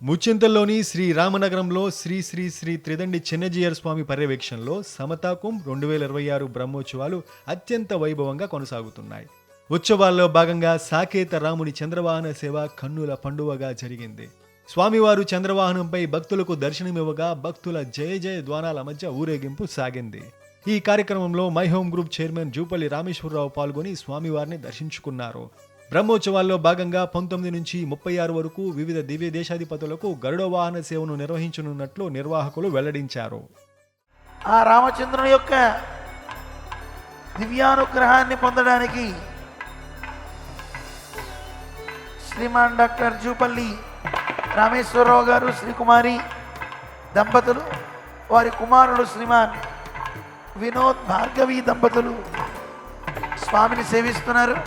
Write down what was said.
ముచ్చింతల్లోని శ్రీ రామనగరంలో శ్రీ శ్రీ శ్రీ త్రిదండి చిన్నజీయర్ స్వామి పర్యవేక్షణలో సమతాకుం 2026 బ్రహ్మోత్సవాలు అత్యంత వైభవంగా కొనసాగుతున్నాయి. ఉత్సవాల్లో భాగంగా సాకేత రాముని చంద్రవాహన సేవ కన్నుల పండువగా జరిగింది. స్వామివారు చంద్రవాహనంపై భక్తులకు దర్శనమివ్వగా భక్తుల జయ జయ ద్వానాల మధ్య ఊరేగింపు సాగింది. ఈ కార్యక్రమంలో my home group chairman Jupally Rameswar Rao పాల్గొని స్వామివారిని దర్శించుకున్నారు. బ్రహ్మోత్సవాల్లో భాగంగా 19 నుంచి 36 వరకు వివిధ దివ్య దేశాధిపతులకు గరుడ వాహన సేవను నిర్వహించనున్నట్లు నిర్వాహకులు వెల్లడించారు. ఆ రామచంద్రుని యొక్క దివ్యానుగ్రహాన్ని పొందడానికి శ్రీమాన్ డాక్టర్ జూపల్లి రామేశ్వరరావు గారు, శ్రీకుమారి దంపతులు, వారి కుమారుడు శ్రీమాన్ వినోద్ భార్గవి దంపతులు స్వామిని సేవిస్తున్నారు.